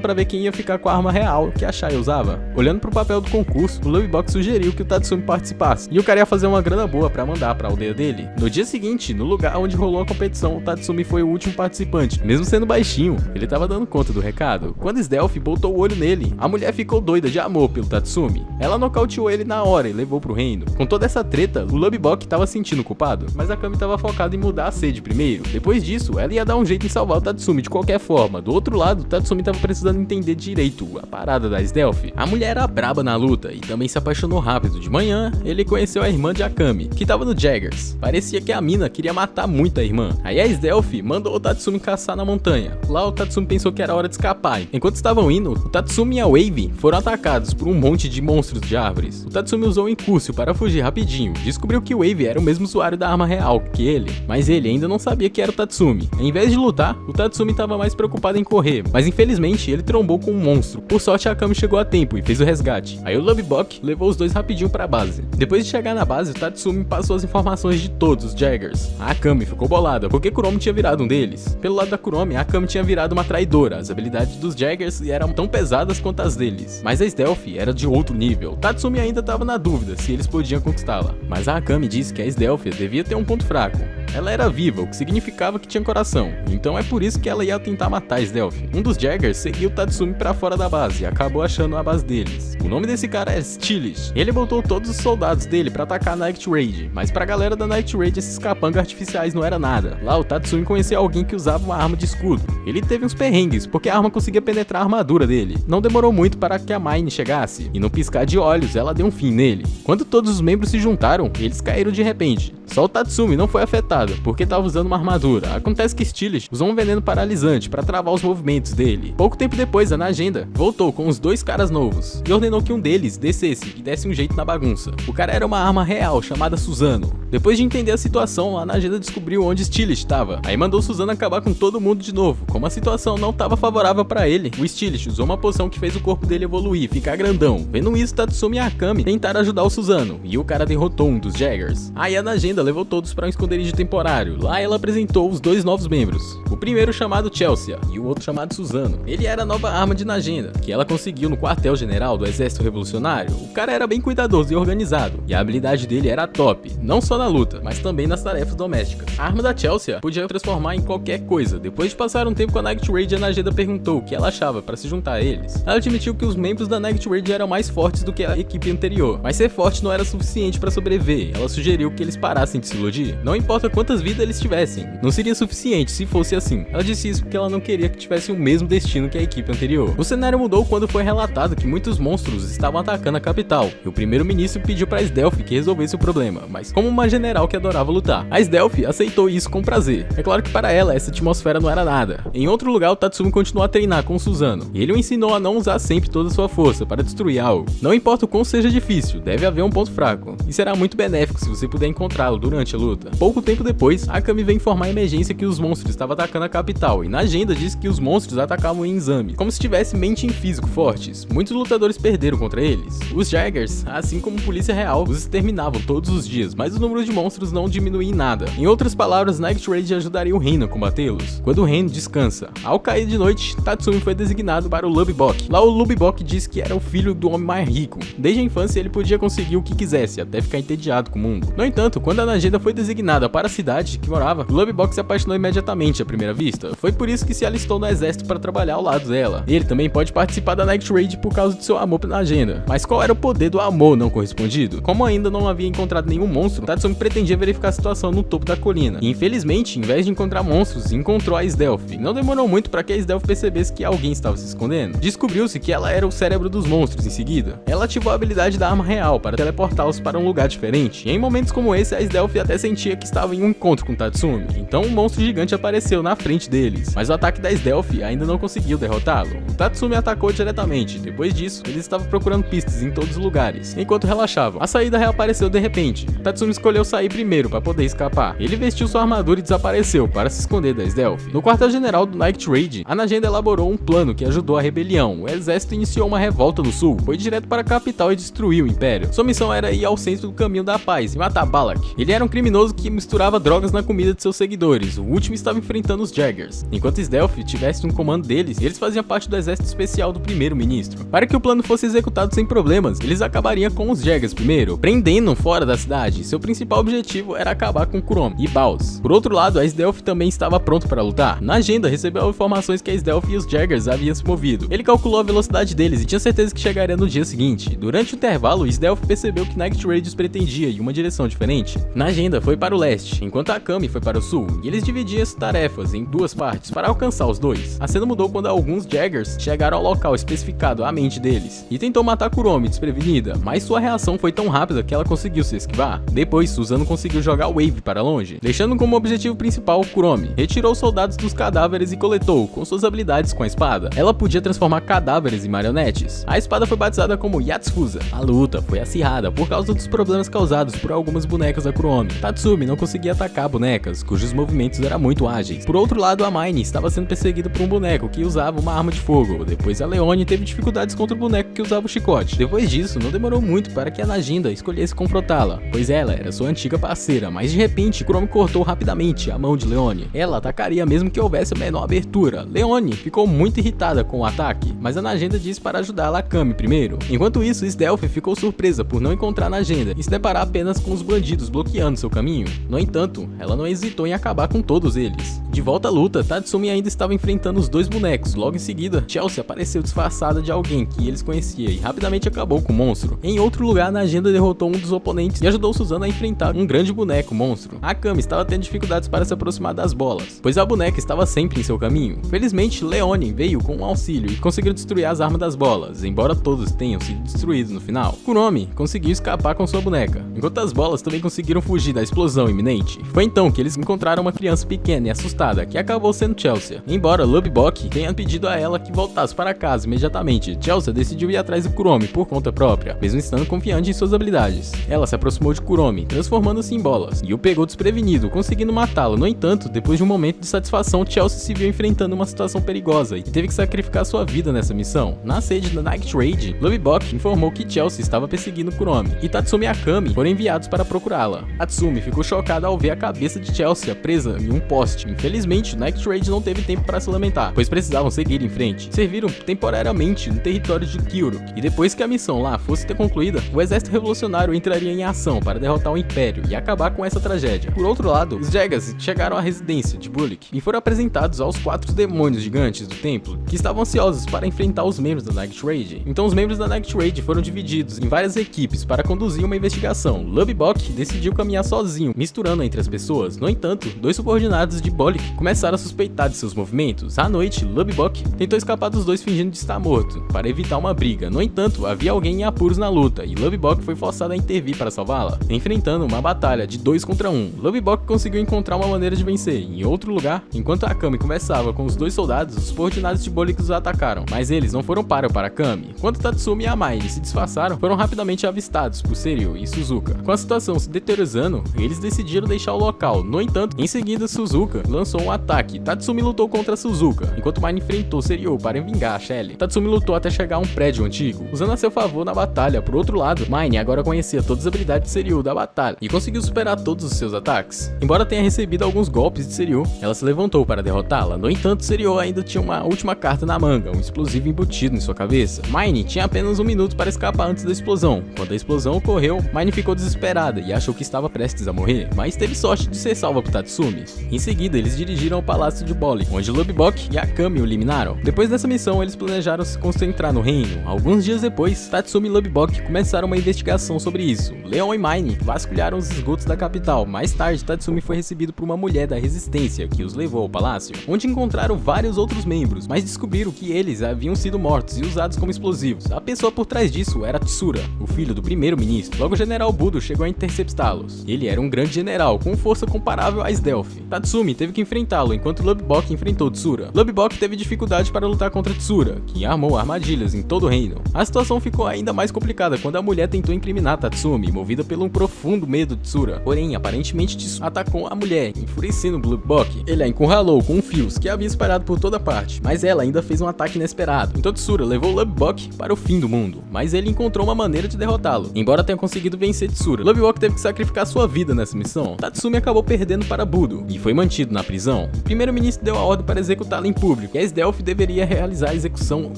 para ver quem ia ficar com a arma real que a Shai usava. Olhando pro papel do concurso, o Lubbock sugeriu que o Tatsumi participasse, e o cara ia fazer uma grana boa pra mandar pra aldeia dele. No dia seguinte, no lugar onde rolou a competição, o Tatsumi foi o último participante. Mesmo sendo baixinho, ele tava dando conta do recado. Quando Esdelph botou o olho nele, a mulher ficou doida de amor pelo Tatsumi. Ela nocauteou ele na hora e levou pro reino. Com toda essa treta, o Lubbock tava sentindo culpado, mas a Kami tava focada em mudar a sede primeiro. Depois disso, ela ia dar um jeito em salvar o Tatsumi de qualquer forma. Do outro lado, o Tatsumi tava precisando entender direito a parada da Esdelph. A mulher era braba na luta e também se apaixonou rápido. De manhã, ele conheceu a irmã de Akami, que tava no Jaggers. Parecia que a mina queria matar muito a irmã. Aí a Esdelph mandou o Tatsumi caçar na montanha. Lá o Tatsumi pensou que era hora de escapar. Enquanto estavam indo, o Tatsumi e a Wave foram atacados por um monte de monstros de árvores. O Tatsumi usou o Incúcio para fugir rapidinho. Descobriu que o Wave era o mesmo usuário da arma real que ele, mas ele ainda não sabia que era o Tatsumi. Em vez de lutar, o Tatsumi estava mais preocupado em correr, mas infelizmente ele trombou com um monstro. Por sorte, a Akami chegou a tempo e fez o resgate. Aí o Lubbock levou os dois rapidinho pra base. Depois de chegar na base, o Tatsumi passou as informações de todos os Jaggers. A Akami ficou bolada, porque Kuromi tinha virado um deles. Pelo lado da Kuromi, a Akami tinha virado uma traidora. As habilidades dos Jaggers eram tão pesadas quanto as deles, mas a Esdelph era de outro nível. Tatsumi ainda estava na dúvida se eles podiam conquistá-la, mas a Akami disse que a Esdelph devia ter um ponto fraco. Ela era viva, o que significava que tinha coração, então é por isso que ela ia tentar matar a Esdelph. Um dos Jaggers seguiu o Tatsumi pra fora da base e acabou achando a base deles. O nome desse cara é Stiles. Ele botou todos os soldados dele pra atacar a Night Raid, mas pra galera da Night Raid esses capangas artificiais não era nada. Lá o Tatsumi conheceu alguém que usava uma arma de escudo. Ele teve uns perrengues, porque a arma conseguia penetrar a armadura dele. Não demorou muito para que a Mine chegasse, e no piscar de olhos ela deu um fim nele. Quando todos os membros se juntaram, eles caíram de repente. Só o Tatsumi não foi afetado derrotada, porque tava usando uma armadura. Acontece que Stilich usou um veneno paralisante para travar os movimentos dele. Pouco tempo depois, a Najenda voltou com os 2 caras novos e ordenou que um deles descesse e desse um jeito na bagunça. O cara era uma arma real chamada Suzano. Depois de entender a situação, a Najenda descobriu onde Stilich estava. Aí mandou Suzano acabar com todo mundo de novo. Como a situação não estava favorável para ele, o Stilich usou uma poção que fez o corpo dele evoluir, ficar grandão. Vendo isso, Tatsumi e Akami tentaram ajudar o Suzano, e o cara derrotou um dos Jaggers. Aí a Najenda levou todos para um esconderijo temporário. Lá ela apresentou os 2 novos membros. O primeiro chamado Chelsea e o outro chamado Suzano. Ele era a nova arma de Najenda, que ela conseguiu no quartel-general do Exército Revolucionário. O cara era bem cuidadoso e organizado, e a habilidade dele era top, não só na luta, mas também nas tarefas domésticas. A arma da Chelsea podia transformar em qualquer coisa. Depois de passar um tempo com a Night Raid, a Najenda perguntou o que ela achava para se juntar a eles. Ela admitiu que os membros da Night Raid eram mais fortes do que a equipe anterior, mas ser forte não era suficiente para sobreviver. Ela sugeriu que eles parassem de se iludir. Não importa quantas vidas eles tivessem, não seria suficiente se fosse assim. Ela disse isso porque ela não queria que tivessem o mesmo destino que a equipe anterior. O cenário mudou quando foi relatado que muitos monstros estavam atacando a capital, e o primeiro-ministro pediu para Sdelphi que resolvesse o problema, mas como uma general que adorava lutar, a Sdelphi aceitou isso com prazer. É claro que para ela essa atmosfera não era nada. Em outro lugar, o Tatsumi continuou a treinar com o Suzano, e ele o ensinou a não usar sempre toda a sua força para destruir algo. Não importa o quão seja difícil, deve haver um ponto fraco, e será muito benéfico se você puder encontrá-lo durante a luta. Pouco tempo depois, Akami veio informar a emergência que os monstros estavam atacando a capital, e na agenda disse que os monstros atacavam em exame, como se tivesse mente em físico fortes. Muitos lutadores perderam contra eles. Os Jaggers, assim como polícia real, os exterminavam todos os dias, mas o número de monstros não diminuía em nada. Em outras palavras, Night Raid ajudaria o reino a combatê-los, quando o reino descansa. Ao cair de noite, Tatsumi foi designado para o Lubibok. Lá o Lubibok disse que era o filho do homem mais rico. Desde a infância ele podia conseguir o que quisesse, até ficar entediado com o mundo. No entanto, quando a Najenda foi designada para a cidade que morava, o Lubibok se apaixonou imediatamente à primeira vista. Foi por isso que se alistou no exército para trabalhar ao lado dela. Ele também pode participar da Night Raid por causa de seu amor pela Najenda. Mas qual era o poder do amor não correspondido? Como ainda não havia encontrado nenhum monstro, Tatsumi pretendia verificar a situação no topo da colina. E infelizmente, em vez de encontrar monstros, encontrou a Sdelphi. Não demorou muito para que a Sdelphi percebesse que alguém estava se escondendo. Descobriu-se que ela era o cérebro dos monstros em seguida. Ela ativou a habilidade da arma real para teleportá-los para um lugar diferente. E em momentos como esse, a Sdelphi até sentia que estava em um encontro com Tatsumi. Então um monstro gigante apareceu na frente deles. Mas o ataque da Sdelphi ainda não conseguiu derrotá-lo. O Tatsumi atacou diretamente. Depois disso, eles estavam procurando pistas em todos os lugares, enquanto relaxavam. A saída reapareceu de repente. Tatsumi escolheu sair primeiro para poder escapar. Ele vestiu sua armadura e desapareceu para se esconder da Sdelphi. No quartel-general do Night Raid, a Najenda elaborou um plano que ajudou a rebelião. O exército iniciou uma revolta no sul, foi direto para a capital e destruiu o império. Sua missão era ir ao centro do caminho da paz e matar Balak. Ele era um criminoso que misturava drogas na comida de seus seguidores. O último estava enfrentando os Jaggers. Enquanto Sdelphi tivesse um comando deles, eles faziam parte do exército especial do primeiro-ministro. Para que o plano fosse executado sem problemas, eles acabariam com os Jaggers primeiro, prendendo fora da cidade. Seu principal objetivo era acabar com Kuromi e Baus. Por outro lado, a Sdelphi também estava pronto para lutar. Na agenda, recebeu informações que a Sdelphi e os Jaggers haviam se movido. Ele calculou a velocidade deles e tinha certeza que chegaria no dia seguinte. Durante o intervalo, Sdelphi percebeu que Night Raid os pretendia em uma direção diferente. Na agenda, foi para o leste, enquanto a Akami foi para o sul, e eles dividiam as tarefas em 2 partes para alcançar os dois. A cena mudou quando alguns Jaggers chegaram ao local especificado à mente deles e tentou matar Kuromi desprevenida, mas sua reação foi tão rápida que ela conseguiu se esquivar. Depois, Suzano conseguiu jogar o Wave para longe, deixando como objetivo principal o Kuromi. Retirou os soldados dos cadáveres e coletou com suas habilidades com a espada. Ela podia transformar cadáveres em marionetes. A espada foi batizada como Yatsufusa. A luta foi acirrada por causa dos problemas causados por algumas bonecas da Kuromi. Tatsumi não conseguia atacar bonecas, cujos movimentos eram muito ágeis. Por outro lado, a Mine estava sendo perseguida por um boneco que usava uma arma de fogo. Depois a Leone teve dificuldades contra o boneco que usava o chicote. Depois disso, não demorou muito para que a Najenda escolhesse confrontá-la, pois ela era sua antiga parceira, mas de repente Kuromi cortou rapidamente a mão de Leone. Ela atacaria mesmo que houvesse a menor abertura. Leone ficou muito irritada com o ataque, mas a Najenda disse para ajudá-la a Akami primeiro. Enquanto isso, Sdelphi ficou surpresa por não encontrar a Najenda e se deparar apenas com os bandidos bloqueando seu caminho. No entanto, ela não hesitou em acabar com todos eles. De volta à luta, Tatsumi ainda estava enfrentando os 2 bonecos. Logo em seguida, Chelsea apareceu disfarçada de alguém que eles conheciam e rapidamente acabou com o monstro. Em outro lugar, na agenda derrotou um dos oponentes e ajudou Suzano a enfrentar um grande boneco monstro. A Akami estava tendo dificuldades para se aproximar das bolas, pois a boneca estava sempre em seu caminho. Felizmente, Leone veio com um auxílio e conseguiu destruir as armas das bolas, embora todos tenham sido destruídos no final. Kuromi conseguiu escapar com sua boneca, enquanto as bolas também conseguiram fugir da explosão iminente. seguinte. Foi então que eles encontraram uma criança pequena e assustada, que acabou sendo Chelsea. Embora Lubbock tenha pedido a ela que voltasse para casa imediatamente, Chelsea decidiu ir atrás de Kuromi por conta própria, mesmo estando confiante em suas habilidades. Ela se aproximou de Kuromi, transformando-se em bolas, e o pegou desprevenido, conseguindo matá-lo. No entanto, depois de um momento de satisfação, Chelsea se viu enfrentando uma situação perigosa e teve que sacrificar sua vida nessa missão. Na sede da Night Raid, Lubbock informou que Chelsea estava perseguindo Kuromi, e Tatsumi e Akami foram enviados para procurá-la. Tatsumi ficou chocada ao ver a cabeça de Chelsea presa em um poste. Infelizmente, o Night Raid não teve tempo para se lamentar, pois precisavam seguir em frente. Serviram temporariamente no território de Kyuruk, e depois que a missão lá fosse concluída, o exército revolucionário entraria em ação para derrotar o Império e acabar com essa tragédia. Por outro lado, os Jagas chegaram à residência de Bullock e foram apresentados aos 4 demônios gigantes do templo, que estavam ansiosos para enfrentar os membros da Night Raid. Então os membros da Night Raid foram divididos em várias equipes para conduzir uma investigação. Lubbock decidiu caminhar sozinho, misturando entre as pessoas. No entanto, 2 subordinados de Bullock começaram a suspeitar de seus movimentos. À noite, Lubbock tentou escapar dos dois fingindo de estar morto, para evitar uma briga. No entanto, havia alguém em apuros na luta, e Lubbock foi forçado a intervir para salvá-la. Enfrentando uma batalha de 2 contra 1, Lubbock conseguiu encontrar uma maneira de vencer. Em outro lugar, enquanto Akami conversava com os 2 soldados, os subordinados de Bullock os atacaram, mas eles não foram para Akami. Quando Tatsumi e Amaine se disfarçaram, foram rapidamente avistados por Seiryu e Suzuka. Com a situação se deteriorando, eles decidiram deixar o local. No entanto, em seguida Suzuka lançou um ataque. Tatsumi lutou contra Suzuka, enquanto Maine enfrentou Seiryu para vingar a Shelly. Tatsumi lutou até chegar a um prédio antigo, usando a seu favor na batalha. Por outro lado, Maine agora conhecia todas as habilidades de Seiryu da batalha e conseguiu superar todos os seus ataques. Embora tenha recebido alguns golpes de Seiryu, ela se levantou para derrotá-la. No entanto, Seiryu ainda tinha uma última carta na manga, um explosivo embutido em sua cabeça. Maine tinha apenas 1 minuto para escapar antes da explosão. Quando a explosão ocorreu, Maine ficou desesperada e achou que estava prestes a morrer, mas teve sorte de ser salva por Tatsumi. Em seguida, eles dirigiram ao palácio de Bullock, onde Lubbock e Akami o eliminaram. Depois dessa missão, eles planejaram se concentrar no reino. Alguns dias depois, Tatsumi e Lubbock começaram uma investigação sobre isso. Leon e Maine vasculharam os esgotos da capital. Mais tarde, Tatsumi foi recebido por uma mulher da resistência, que os levou ao palácio, onde encontraram vários outros membros, mas descobriram que eles haviam sido mortos e usados como explosivos. A pessoa por trás disso era Tsura, o filho do primeiro-ministro. Logo, o general Budo chegou a interceptá-los. Ele era um grande general, com força comparável a Stealth. Tatsumi teve que enfrentá-lo, enquanto Lubbock enfrentou Tsura. Lubbock teve dificuldade para lutar contra Tsura, que armou armadilhas em todo o reino. A situação ficou ainda mais complicada quando a mulher tentou incriminar Tatsumi, movida pelo profundo medo de Tsura. Porém, aparentemente Tsura atacou a mulher, enfurecendo Lubbock. Ele a encurralou com fios que havia espalhado por toda parte, mas ela ainda fez um ataque inesperado. Então Tsura levou Lubbock para o fim do mundo, mas ele encontrou uma maneira de derrotá-lo. Embora tenha conseguido vencer Tsura, Lubbock teve que sacrificar sua vida nessa missão. Tatsumi acabou perdendo para Budo e foi mantido na prisão. O primeiro-ministro deu a ordem para executá-lo em público, e a Stealth deveria realizar a execução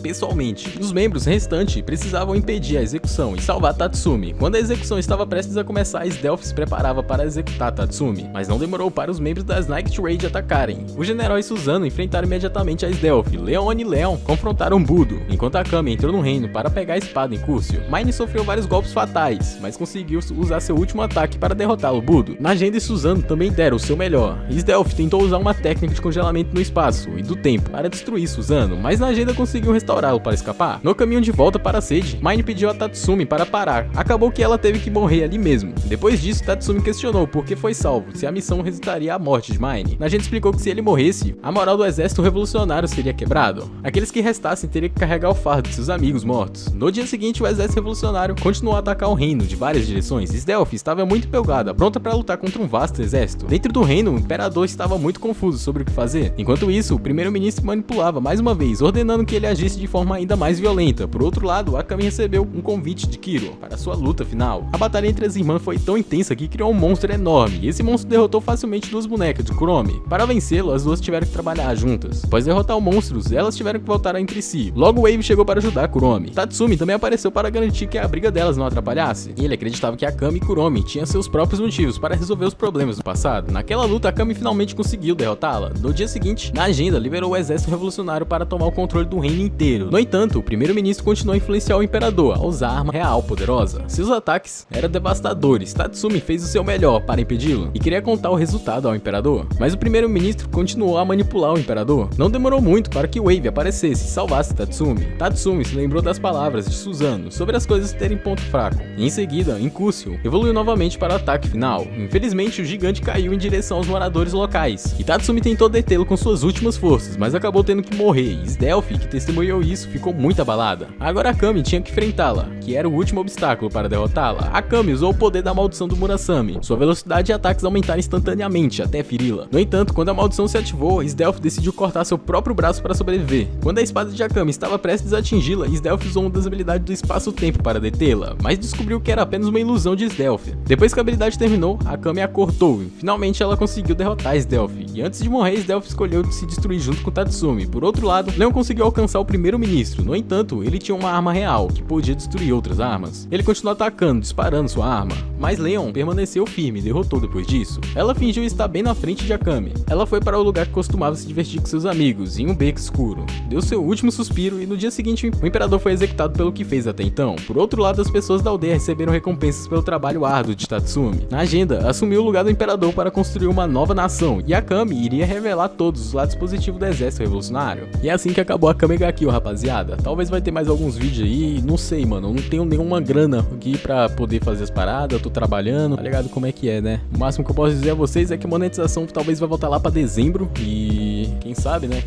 pessoalmente. Os membros restantes precisavam impedir a execução e salvar Tatsumi. Quando a execução estava prestes a começar, a Stealth se preparava para executar Tatsumi, mas não demorou para os membros das Night Raid atacarem. O general e Susano enfrentaram imediatamente a Stealth. Leon e Leon confrontaram Budo, enquanto Akami entrou no reino para pegar a espada em Cúrcio. Maine sofreu vários golpes fatais, mas conseguiu usar seu último ataque para derrotá-lo. Budo, Magenda e Susano também deram o seu melhor. Stealth tentou usar uma técnica de congelamento no espaço e do tempo para destruir Susano, mas Magenda conseguiu restaurá-lo para escapar. No caminho de volta para a sede, Maine pediu a Tatsumi para parar. Acabou que ela teve que morrer ali mesmo. Depois disso, Tatsumi questionou por que foi salvo, se a missão resultaria à morte de Maine. Magenda explicou que se ele morresse, a moral do exército revolucionário seria quebrado. Aqueles que restassem teriam que carregar o fardo de seus amigos mortos. No dia seguinte, o exército revolucionário continuou a atacar o reino de várias direções. Stealth estava muito empolgada, pronta para lutar contra um vasto exército. Dentro do reino, o imperador estava muito confuso sobre o que fazer. Enquanto isso, o primeiro-ministro manipulava mais uma vez, ordenando que ele agisse de forma ainda mais violenta. Por outro lado, Akami recebeu um convite de Kiro para sua luta final. A batalha entre as irmãs foi tão intensa que criou um monstro enorme, e esse monstro derrotou facilmente 2 bonecas de Kuromi. Para vencê-lo, as duas tiveram que trabalhar juntas. Após derrotar o monstro, elas tiveram que voltar entre si. Logo, Wave chegou para ajudar Kuromi. Tatsumi também apareceu para garantir que a briga delas não atrapalhasse. Ele acreditava que Akami e Kuromi tinham seus próprios motivos para resolver os problemas do passado. Naquela luta, Akami finalmente conseguiu derrotá-la. No dia seguinte, Magenda liberou o exército revolucionário para tomar o controle do reino inteiro. No entanto, o primeiro-ministro continuou a influenciar o imperador a usar a arma real poderosa. Seus ataques eram devastadores. Tatsumi fez o seu melhor para impedi-lo e queria contar o resultado ao imperador, mas o primeiro-ministro continuou a manipular o imperador. Não demorou muito para que Wave aparecesse e salvasse Tatsumi. Tatsumi se lembrou das palavras de Susano sobre as coisas terem ponto fraco. E em seguida, Incúcio evoluiu novamente para o ataque final. Infelizmente, Infelizmente, o gigante caiu em direção aos moradores locais, e Tatsumi tentou detê-lo com suas últimas forças, mas acabou tendo que morrer, e Stealth, que testemunhou isso, ficou muito abalada. Agora Akame tinha que enfrentá-la, que era o último obstáculo para derrotá-la. Akame usou o poder da maldição do Murasame. Sua velocidade e ataques aumentaram instantaneamente, até feri-la. No entanto, quando a maldição se ativou, Stealth decidiu cortar seu próprio braço para sobreviver. Quando a espada de Akame estava prestes a atingi-la, Stealth usou uma das habilidades do espaço-tempo para detê-la, mas descobriu que era apenas uma ilusão de Stealth. Depois que a habilidade terminou, Akame a cortou e finalmente ela conseguiu derrotar Stealth. E antes de morrer, Stealth escolheu se destruir junto com Tatsumi. Por outro lado, Leon conseguiu alcançar o primeiro-ministro. No entanto, ele tinha uma arma real, que podia destruir outras armas. Ele continuou atacando, disparando sua arma, mas Leon permaneceu firme e derrotou depois disso. Ela fingiu estar bem na frente de Akame. Ela foi para o lugar que costumava se divertir com seus amigos, em um beco escuro. Deu seu último suspiro e no dia seguinte o imperador foi executado pelo que fez até então. Por outro lado, as pessoas da aldeia receberam recompensas pelo trabalho árduo de Tatsumi. Na agenda, assumiu o lugar do imperador para construir uma nova nação, e Akame iria revelar todos os lados positivos do exército revolucionário. E é assim que acabou a Akame ga Kill, rapaziada. Talvez vai ter mais alguns vídeos aí, não sei, mano, eu não tenho nenhuma grana aqui pra poder fazer as paradas, eu tô trabalhando, tá ligado como é que é, né? O máximo que eu posso dizer a vocês é que a monetização talvez vai voltar lá pra dezembro, e quem sabe, né,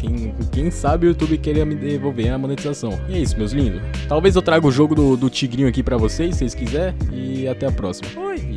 quem sabe o YouTube queria me devolver a monetização. E é isso, meus lindos. Talvez eu traga o jogo do Tigrinho aqui pra vocês, se vocês quiserem, e até a próxima. Oi!